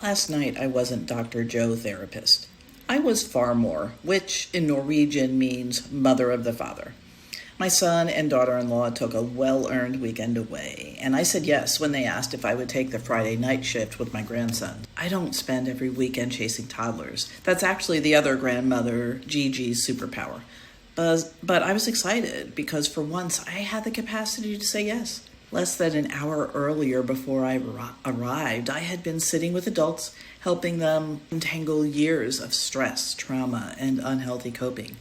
Last night I wasn't Dr. Joe therapist. I was far more, which in Norwegian means mother of the father. My son and daughter-in-law took a well-earned weekend away, and I said yes when they asked if I would take the Friday night shift with my grandson. I don't spend every weekend chasing toddlers. That's actually the other grandmother, Gigi's superpower. But I was excited because for once I had the capacity to say yes. Less than an hour earlier before I arrived, I had been sitting with adults, helping them untangle years of stress, trauma, and unhealthy coping.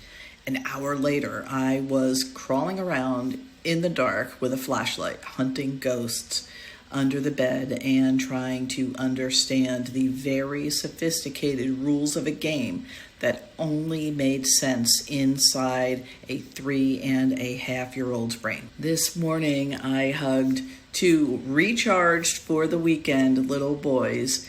An hour later, I was crawling around in the dark with a flashlight, hunting ghosts under the bed and trying to understand the very sophisticated rules of a game that only made sense inside a 3.5-year-old's brain. This morning, I hugged two recharged for the weekend little boys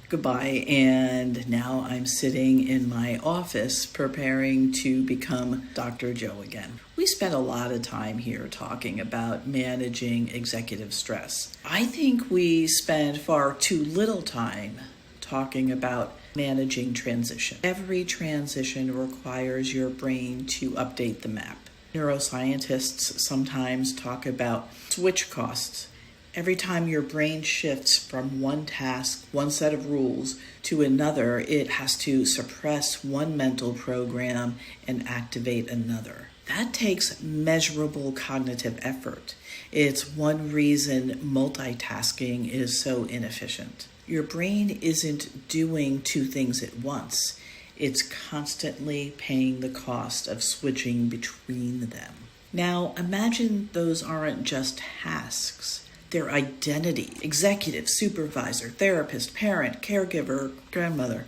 goodbye, and now I'm sitting in my office preparing to become Dr. Joe again. We spent a lot of time here talking about managing executive stress. I think we spend far too little time talking about managing transition. Every transition requires your brain to update the map. Neuroscientists sometimes talk about switch costs. Every time your brain shifts from one task, one set of rules, to another, it has to suppress one mental program and activate another. That takes measurable cognitive effort. It's one reason multitasking is so inefficient. Your brain isn't doing two things at once. It's constantly paying the cost of switching between them. Now, imagine those aren't just tasks. Their identity: executive, supervisor, therapist, parent, caregiver, grandmother,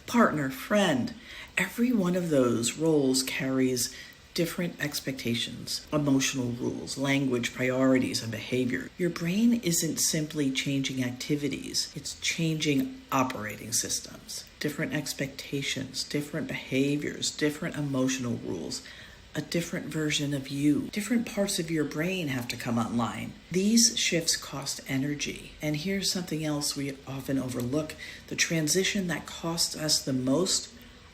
partner, friend. Every one of those roles carries different expectations, emotional rules, language, priorities, and behavior. Your brain isn't simply changing activities, it's changing operating systems. Different expectations, different behaviors, different emotional rules. A different version of you. Different parts of your brain have to come online. These shifts cost energy. And here's something else we often overlook. The transition that costs us the most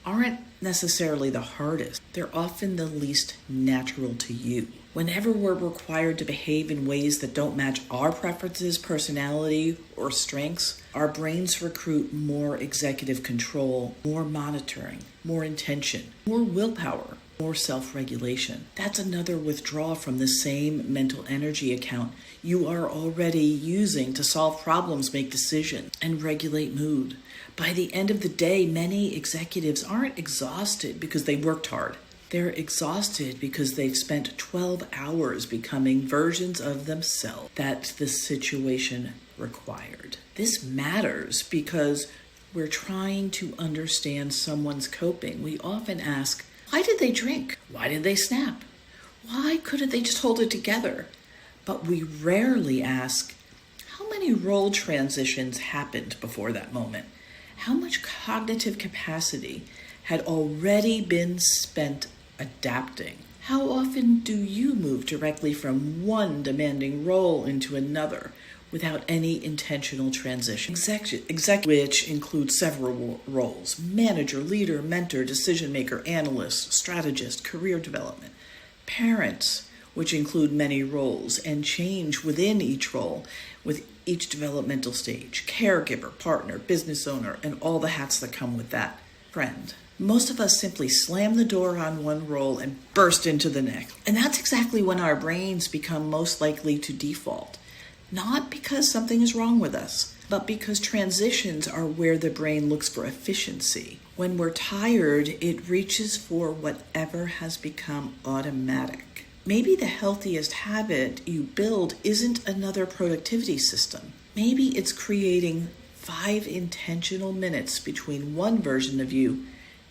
aren't necessarily the hardest. They're often the least natural to you. Whenever we're required to behave in ways that don't match our preferences, personality, or strengths, our brains recruit more executive control, more monitoring, more intention, more willpower, more self-regulation. That's another withdrawal from the same mental energy account you are already using to solve problems, make decisions, and regulate mood. By the end of the day, many executives aren't exhausted because they worked hard. They're exhausted because they've spent 12 hours becoming versions of themselves that the situation required. This matters because we're trying to understand someone's coping. We often ask, why did they drink? Why did they snap? Why couldn't they just hold it together? But we rarely ask, how many role transitions happened before that moment? How much cognitive capacity had already been spent adapting? How often do you move directly from one demanding role into another without any intentional transition? Exec, which includes several roles: manager, leader, mentor, decision maker, analyst, strategist, career development. Parents, which include many roles and change within each role with each developmental stage. Caregiver, partner, business owner, and all the hats that come with that. Friend. Most of us simply slam the door on one role and burst into the next. And that's exactly when our brains become most likely to default. Not because something is wrong with us, but because transitions are where the brain looks for efficiency. When we're tired, it reaches for whatever has become automatic. Maybe the healthiest habit you build isn't another productivity system. Maybe it's creating 5 intentional minutes between one version of you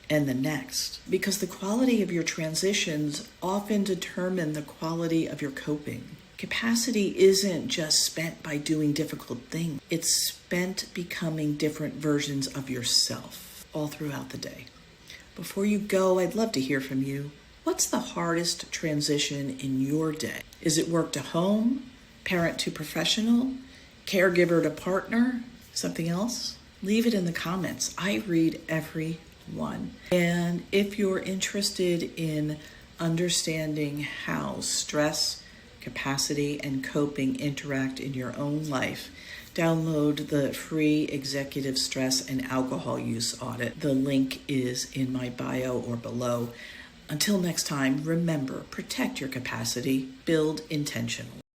and the next. Because the quality of your transitions often determine the quality of your coping. Capacity isn't just spent by doing difficult things. It's spent becoming different versions of yourself all throughout the day. Before you go, I'd love to hear from you. What's the hardest transition in your day? Is it work to home, parent to professional, caregiver to partner, something else? leave it in the comments. I read every one. And if you're interested in understanding how stress, capacity, and coping interact in your own life, download the free executive stress and alcohol use audit. The link is in my bio or below. Until next time, remember, protect your capacity, build intentionally.